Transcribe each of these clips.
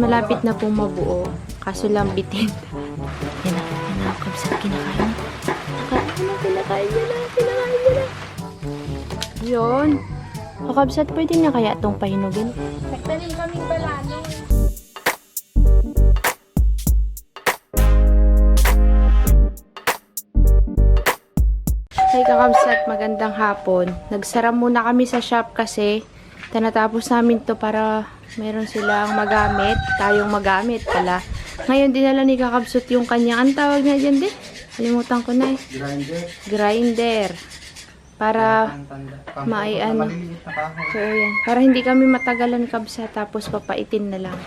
Malapit na pong mabuo, kaso lang bitin. Yan na, kabsat, kinakain. Kinakain niya na. Yun. O kabsat, pwede na kaya itong pahinugin? Nagtanim kaming balano. Hey kakabsat, magandang hapon. Nagsara muna kami sa shop kasi tinatapos namin to para meron silang magamit. Tayong magamit pala. Ngayon dinala ni kakabsat yung kanyang, ang tawag na dyan din? Kalimutan ko na eh. Grinder. Para maiano. So yan. Para hindi kami matagalan kabsat tapos papaitin na lang.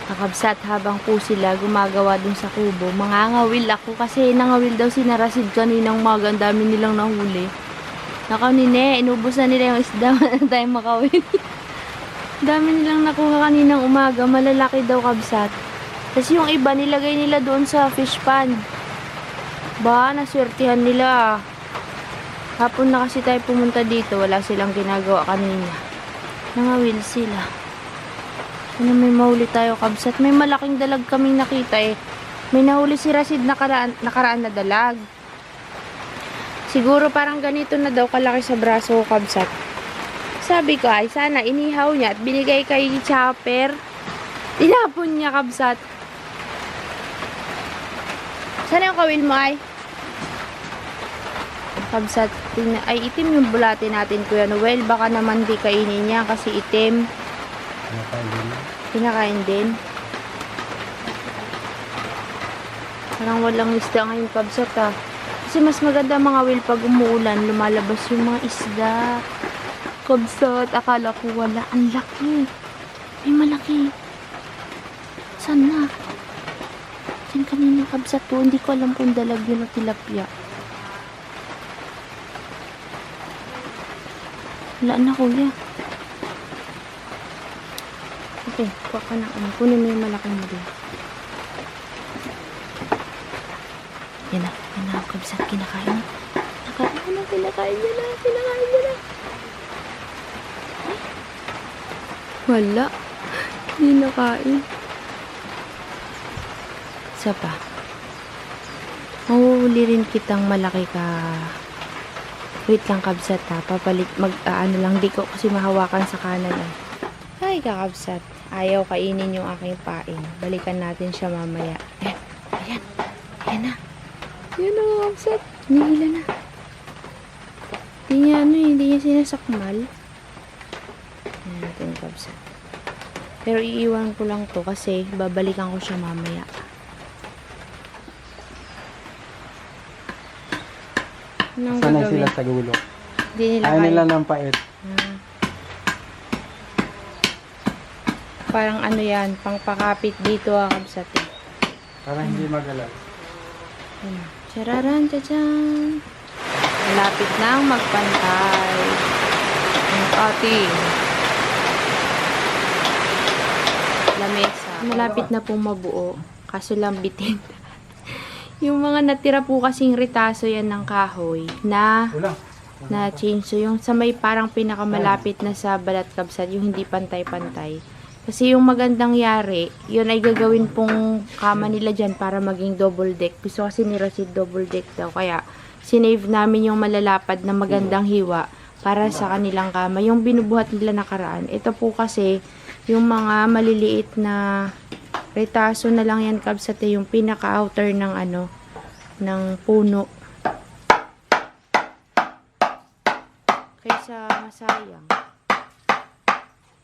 Kakabsat habang po sila gumagawa dun sa kubo. Mangangawil ako kasi nangawil daw si Narasid kaninang umaga. Ang dami nilang nahuli. Nakaunine, inubos na nila yung isda. Wala tayong makawil. Dami nilang nakuha kaninang umaga. Malalaki daw kabsat. Tapos yung iba nilagay nila doon sa fish pond. Ba, naswertihan nila. Hapon na kasi tayo pumunta dito. Wala silang ginagawa kanina. Nangawil sila. Ano, may mahuli tayo kabsat. May malaking dalag kaming nakita eh. May nahuli si Rasid nakaraan na dalag. Siguro parang ganito na daw kalaki sa braso ko kabsat. Sabi ko ay sana inihaw niya at binigay kay Chopper. Tinapon niya kabsat. Sana yung kawil mo ay? Kabsat, ay itim yung bulate natin Kuya Noel. Baka naman di kainin niya kasi itim. Kinakain din. Parang walang isda ngayon kabsat ah. Kasi mas maganda mga will pag umuulan, lumalabas yung mga isda. Kabsat, akala ko wala. Ang laki. May malaki. Saan na? Diyan kanina kabsat to. Hindi ko alam kung dalag yun o tilapia. Wala na kuya. Okay, kuha ka na. Kunin mo yung malaki mo din. Yan na, kabsat, kinakain. Kinakain niya na. Wala. Hindi nakain. Isa pa. Mahuli rin kitang malaki ka. Wait lang kabsat ha. Papalit, ano lang, di ko kasi mahawakan sa kanan eh. Ay, kakabsat. Ayaw kainin yung aking pain. Balikan natin siya mamaya. Ayan. Ayan na. Ayan na, kakabsat. Nihila na. Hindi niya sinasakmal. Ayan natin, kakabsat. Pero iiwan ko lang to kasi babalikan ko siya mamaya. Sanay sila sa gulo. Hindi nila Ayaw kaya. nila ng pait. Parang ano yan, pangpakapit dito kabsat eh. Para hindi magalaw. Chararan, tachan. Malapit nang magpantay. Ang ating lamesa. Malapit na pong mabuo. Kaso lang bitin. Yung mga natira po kasing ritaso yan ng kahoy na change. So yung sa may parang pinakamalapit na sa balat kabsat, yung hindi pantay-pantay. Kasi yung magandang yari, yun ay gagawin pong kama nila dyan para maging double deck. Gusto kasi ni Rasid double deck daw. Kaya sinave namin yung malalapad na magandang hiwa para sa kanilang kama. Yung binubuhat nila nakaraan. Ito po kasi yung mga maliliit na retaso na lang yan kabsat, yung pinaka-outer ng ng puno.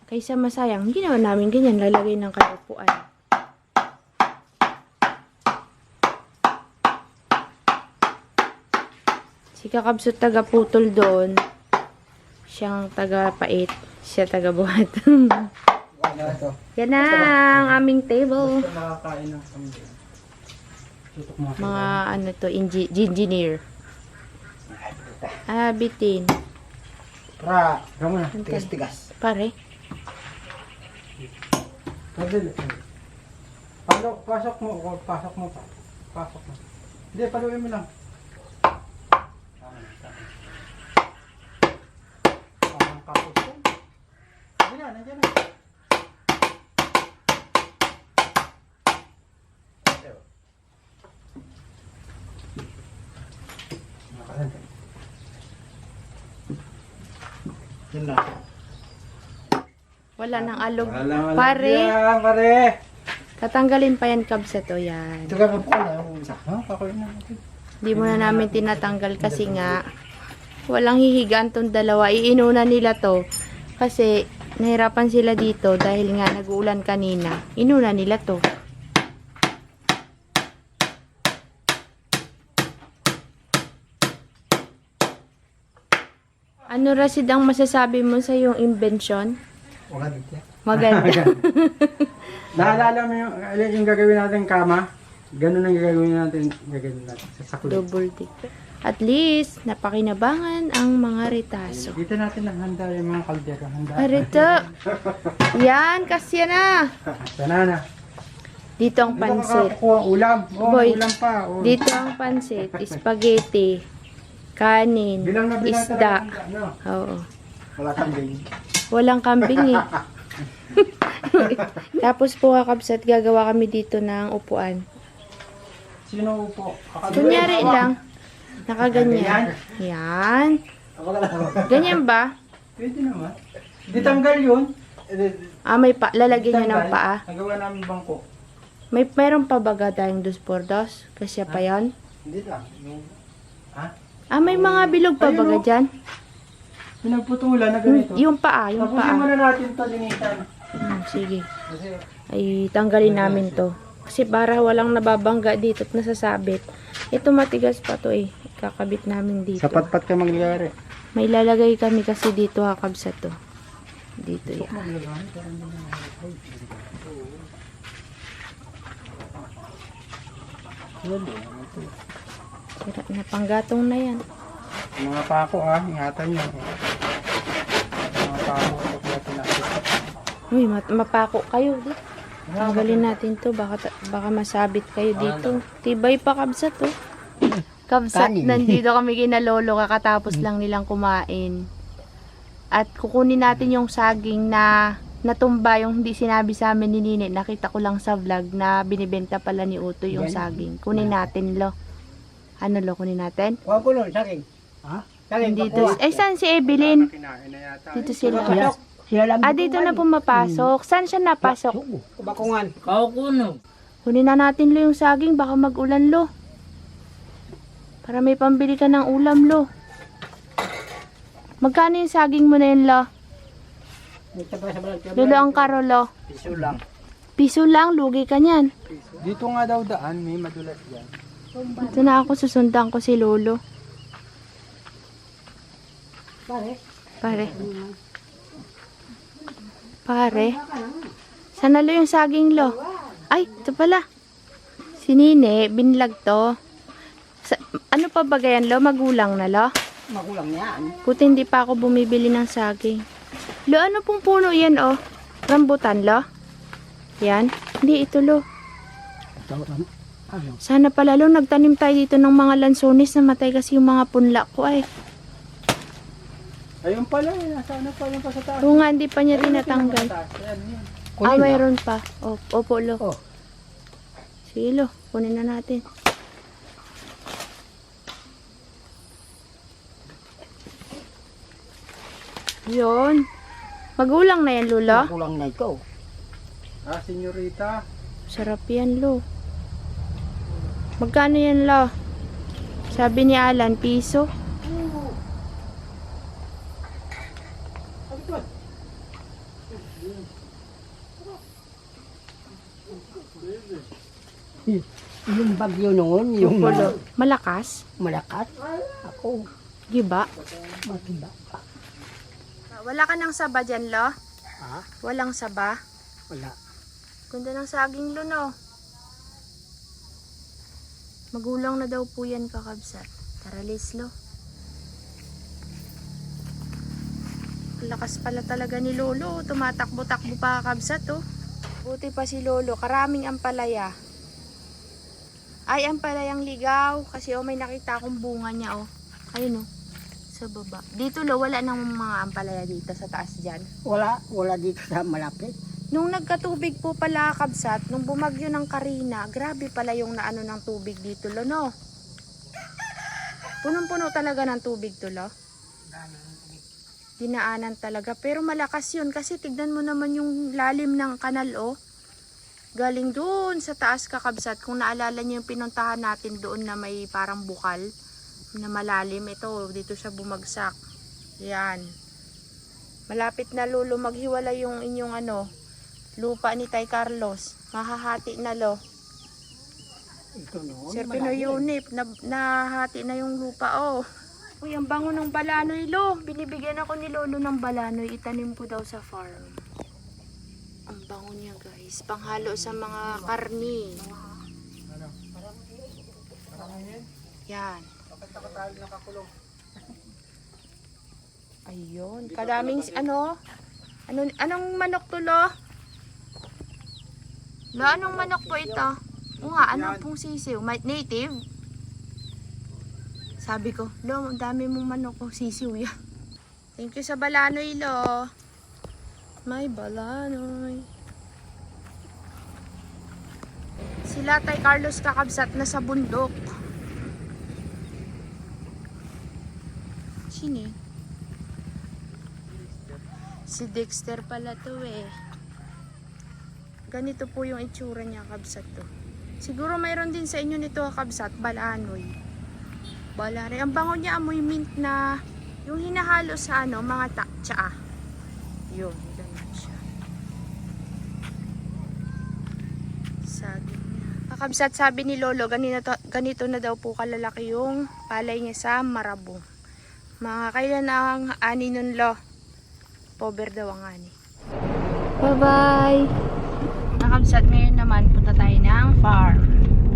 Kaysa masayang, hindi naman namin ganyan lalagay ng kalupuan. Si kakabsat taga-putol doon, siyang taga-pait, siya taga-buhat. Yan na ang aming table. Mga ano to, engineer. Bitin. Para, gamo na, tigas-tigas. Pare. Pasok mo. Hindi, paluin mo lang. Nandiyan na. Yun na. Wala nang alog. Wala. Pare, Yan, pare. tatanggalin pa yan kabsat o yan. Ito ka po na. Ha? Kakuin na. Hindi muna namin tinatanggal kasi nga walang hihigaan tong dalawa. Iinuna nila to kasi nahirapan sila dito dahil nga nag-uulan kanina. Inuna nila to. Ano Rasid ang masasabi mo sa iyong invention? Wala dito. Maganda. Naalala mo yung gagawin natin kama? Ganun ang gagawin natin sa sakulit. Double tick. At least, napakinabangan ang mga retaso. Dito natin ang handa yung mga kaldero. Handa. Arito. Yan, kasi na. Sana na. Dito ang pansit. Kuha ulam. Oh, Boy, may ulam pa. Oh. Dito ang pansit, spaghetti, kanin, Bilang na bilang isda. talaga, no? Oo. Wala kambing. Walang kambing eh. Tapos po kakabsat, gagawa kami dito ng upuan. Sino po? Kunyari lang, nakaganyan. Yan. Ganyan ba? Pwede naman. Di tanggal yun. May pa, lalagyan niya ng paa. Nagawa namin bangko. Meron pa baga tayong 2x2? Kasi pa yan? Hindi lang. May mga bilog pa Ayun, baga oh. dyan? Pinagputulan na ganito. Yung paa, yung Tapusin paa. muna natin ito, linisan. Sige. Kasi Ay, tanggalin namin to. Kasi para walang nababangga dito at nasasabit. Ito matigas pa to eh. Kakabit namin dito. sapatpat ka mangyayari. May lalagay kami kasi dito kakabsa to. Dito yan. Sira na panggatong na yan. Mga pako ha, ingatan nyo. Mga pako, pagkati natin. Uy, mapako kayo. Di. Tanggalin natin to. Baka masabit kayo dito. Tibay pa kabsa to. Kabsat, nandito kami kina lolo kakatapos lang nilang kumain. At kukunin natin yung saging na natumba, yung hindi sinabi sa amin ni Nini. Nakita ko lang sa vlog na binibenta pala ni Uto yung saging. Kunin natin lo. Ano lo, kunin natin? Huwag ko nun, saking. Ha? Saking, Dito. Saan si Evelyn? Dito sila. Dito na pumapasok. Saan siya napasok? Kubakungan. Kunin na natin lo yung saging. Baka mag-ulan lo. Para may pambili ka ng ulam lo. Magkano yung saging mo na yun lo? Lolo ang karo lo. Piso lang. Piso lang, lugi ka niyan. Dito nga daw daan, may madulas yan. Ito na ako, susundan ko si Lolo. Pare. Sana lo yung saging lo. Ay, ito pala. Si Nine, binlag to. Ano pa ba yan lo? Magulang na lo? Magulang yan. Puti hindi pa ako bumibili ng saging. Lo, ano pong puno yan oh? Rambutan lo? Yan? Hindi, ito lo. Sana pala lo, nagtanim tayo dito ng mga lansones. Namatay kasi yung mga punla ko ay. Ayun pala, nasa ano pala pa sa taas. Oo nga, hindi pa niya tinatanggal. Mayroon pa. Opo lo. Oh. Sige lo, kunin na natin. Yun. Magulang na yan, Lolo. Magulang na ito. Senyorita. Sarap yan, Lo. Magkano yan, Lo? Sabi ni Alan, piso. Yung bagyo noon, yung Polo. Malakas? malakas, ako, Giba? matiba. Wala ka ng saba dyan, Lo? Ha? Walang saba? Wala. Ganda ng saging, Lo, no? Magulang na daw po yan, kakabsat. Tara, Liz, Lo. Ang lakas pala talaga ni Lolo. Tumatakbo-takbo pa, kakabsat, oh. Buti pa si Lolo. Karaming ampalaya. Ay, ampalayang ligaw. Kasi, oh, may nakita akong bunga niya, oh. Ayun, oh. Sa baba. Dito, Lo, wala nang mga ampalaya dito sa taas dyan. Wala dito sa malapit. Nung nagkatubig po pala, kabsat, nung bumagyo ng Karina, grabe pala yung naano ng tubig dito, Lo, no? Punong-puno talaga ng tubig to, Lo. dinaanan talaga. Pero malakas yun kasi tignan mo naman yung lalim ng kanal oh. Galing doon sa taas kakabsat. Kung naalala niyo yung pinuntahan natin doon na may parang bukal na malalim. Ito, dito siya bumagsak. Yan. Malapit na Lolo maghiwala yung inyong lupa ni Tay Carlos. Mahahati na lo. Ito noon. Sir Pinoy Unip, nahati na yung lupa oh. Uy, ang bango ng balanoy lo. Binibigyan ako ni Lolo ng balanoy. Itanim ko daw sa farm. Ang bango niya guys. Panghalo sa mga karni. Yan. Ayun. Kadaming anong manok to lo? Lo, anong manok po ito? O nga, ano pong sisiw? Native? Sabi ko, lo, ang dami mong manok ko, sisiw yan. Thank you sa balanoy, lo. May balanoy. Sila Tay Carlos kakabsat na sa bundok. Sino yun? Si Dexter pala to eh. Ganito po yung itsura niya kabsat to. Siguro mayroon din sa inyo nito kabsat, balanoy. Balanoy. Ang bango niya amoy mint na yung hinahalo sa mga tsaa. Yun, ganun siya. Sabi niya. Kakabsat sabi ni Lolo, ganito na daw po kalalaki yung palay niya sa Marabong. Mga kailan ang ani nun lo? October daw ang ani. Bye-bye! Kakabsat ngayon naman, punta tayo ng farm.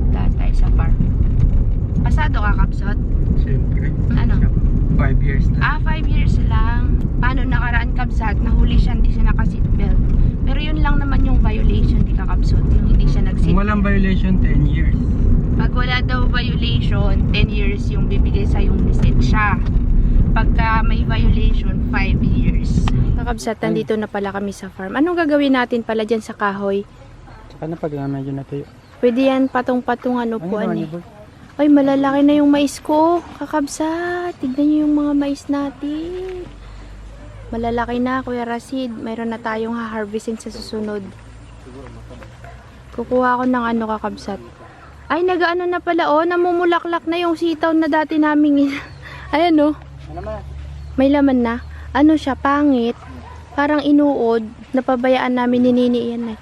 Punta tayo sa farm. Pasado ka, Kabsat? Siyempre. Ano? 5 years na. 5 years lang. Paano nakaraan, Kabsat? Nahuli siya, hindi siya naka-seatbelt. Pero yun lang naman yung violation, di ka, Kabsat? Yung hindi siya Kung nag-seatbelt. walang violation, 10 years. Pag wala daw violation, 10 years yung bibigay sa yung lisensya. Pagka may violation, 5 years. Kakabsat, nandito na pala kami sa farm. Anong gagawin natin pala dyan sa kahoy? Saka na pag medyo natuyo. Pwede yan patong-patong upuan eh. Ay, malalaki na yung mais ko. Kakabsat, tignan nyo yung mga mais natin. Malalaki na, Kuya Rasid. Mayroon na tayong ha-harvestin sa susunod. Kukuha ko ng kakabsat. Ay, nagaano na pala, namumulaklak na yung sitaw na dati naming ayan may laman na. Ano siya, pangit. Parang inuod. Napabayaan namin ni Nini yan eh.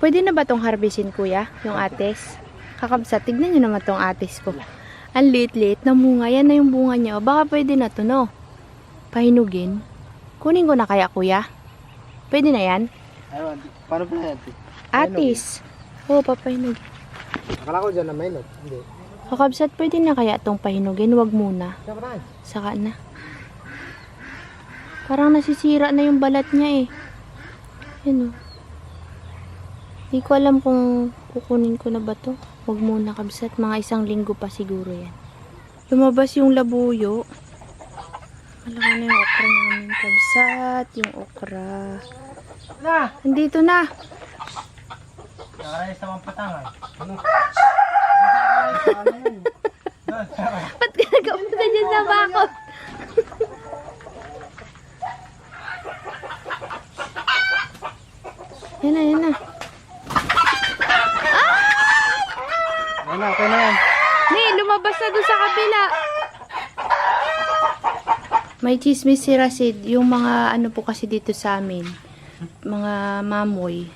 Pwede na ba tong harvestin, Kuya? Yung ates? Kakabsat, tignan nyo naman tong ates ko. Ang liit-liit na bunga. Yan na yung bunga niya. Baka pwede na to, no? Pahinugin. Kunin ko na kaya, Kuya? Pwede na yan? Paano pa yan? Atis. Oo, papahinugin. Akala ko dyan na may not. Hindi. Kakabsat, pwede na kaya tong pahinugin? Huwag muna. Saka na. Parang nasisira na yung balat niya eh. Yan o. Hindi ko alam kung kukunin ko na ba to. Huwag muna, Kabsat. Mga 1 linggo pa siguro yan. Lumabas yung labuyo. Malaki na yung okra namin, Kabsat. Yung okra. Nandito na. Nakarayas naman patangan. Ba't ka nagkapunta dyan sa bakod? Yan na, yan na. Ano, okay na yan. Lumabas na doon sa kabila. May chismis si Rasid. Yung mga po kasi dito sa amin. Mga mamoy.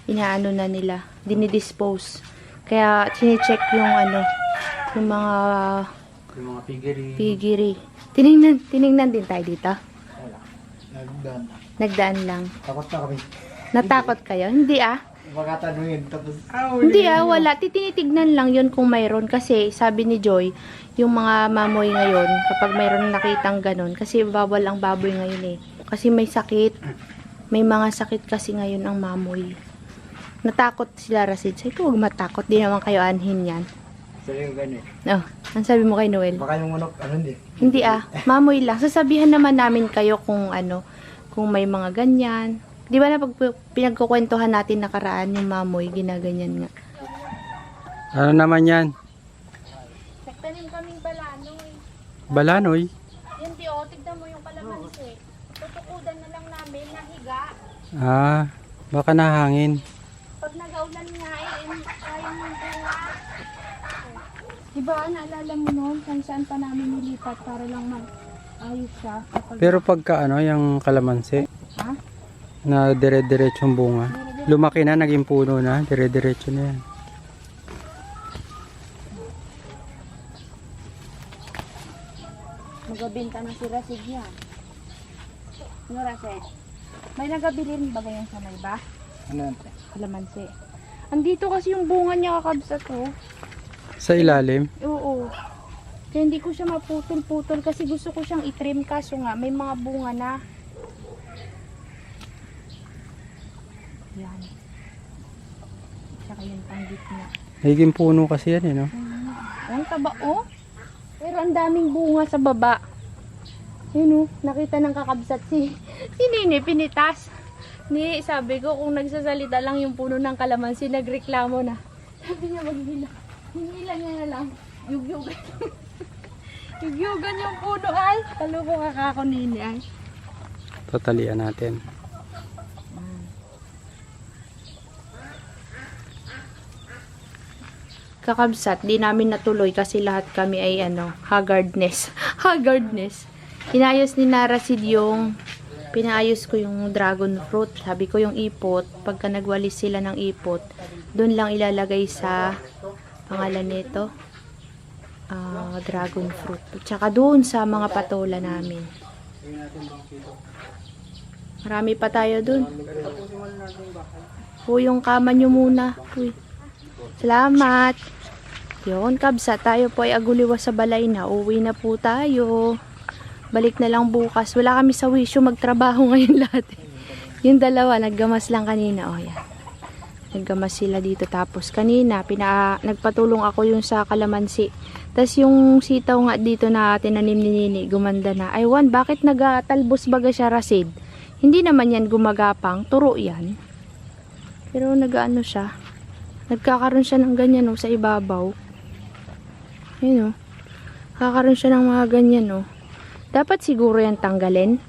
Inaano na nila. Dinidispose. Kaya chinecheck yung yung mga piggery. Tinignan din tayo dito. Nagdaan lang. Takot na kami. Natakot kayo? Hindi Baka tanungin tapos. Hindi wala. Tinitignan lang yun kung mayroon. Kasi sabi ni Joy, yung mga mamoy ngayon, kapag mayroon nakitang ganun, kasi bawal ang baboy ngayon eh. Kasi may sakit. May mga sakit kasi ngayon ang mamoy. Natakot sila, Rasid. Sabi ko, huwag matakot. Di naman kayo anhin yan. Sabi ko ganun. Ang sabi mo kay Noel? Baka yung manok, hindi. Hindi mamoy lang. Sasabihan naman namin kayo kung kung may mga ganyan. Di ba na pag pinagkukwentuhan natin nakaraan yung mamoy, ginaganyan nga. Ano naman yan? Nagtanim kaming balanoy. Balanoy? Yan tignan mo yung kalamansi. Ah, baka nahangin. Pag nag-aulan nga kaya mo bunga. Diba, naalala mo noon kung saan pa namin nilipat para lang mag-ayos siya. Pero pagka ano, yung kalamansi, Ha? na dire-diretsong bunga, lumaki na, naging puno na, dire-diretso na yan. Magabinta na si Rasid niya. Ano, Rasid? May nagabili rin ba ganyan sa may ba? Ano? Kalamansi. Andito kasi yung bunga niya kakabsat ko. Sa ilalim? Oo. Kaya hindi ko siya maputol-putol kasi gusto ko siyang itrim kaso nga may mga bunga na. Yan. Tsaka yung panggit niya. Naging puno kasi yan eh, no? Ang taba oh. Pero ang daming bunga sa baba. Yun oh, nakita ng kakabsat si Nini pinitas. Ni sabi ko kung nagsasalita lang yung puno ng kalamansi, nagreklamo na. Sabi niya maghila. Hinila niya na lang. Yugyugan. Yugyugan yung puno ay. Talo ko kakako Nini ay. Tatalian natin. Kakabsat, di namin natuloy kasi lahat kami ay haggardness. Haggardness. Inayos ni Narasid yung, pinaayos ko yung dragon fruit. Sabi ko yung ipot, pagka nagwalis sila ng ipot, doon lang ilalagay sa pangalan nito, dragon fruit. Tsaka doon sa mga patola namin. Marami pa tayo doon. Huy, yung kama nyo muna. Huy. Salamat. Yun, kabsa, tayo po ay aguliwas sa balay na. Uwi na po tayo. Balik na lang bukas. Wala kami sa wisyo magtrabaho ngayon lahat. Yung dalawa, naggamas lang kanina. O, yan. Naggamas sila dito. Tapos kanina, nagpatulong ako yung sa kalamansi. Tapos yung sitaw nga dito na tinanim ni Nini, gumanda na. Aywan, bakit nagatalbos baga siya, Rasid? Hindi naman yan gumagapang. Turo yan. Pero nagaano siya. Nagkakaroon siya ng ganyan sa ibabaw. Ayun kakaroon siya ng mga ganyan Dapat siguro yan tanggalin.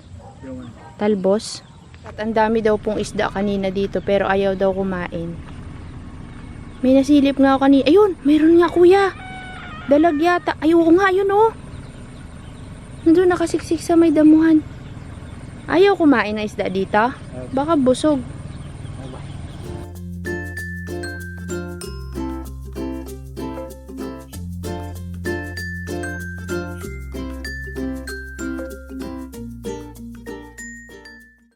Talbos. At ang dami daw pong isda kanina dito pero ayaw daw kumain. May nasilip nga ako kanina. Ayun, mayroon nga kuya. Dalag yata. Ay, oo nga yun Nandun nakasiksik sa may damuhan. Ayaw kumain na isda dito. Baka busog.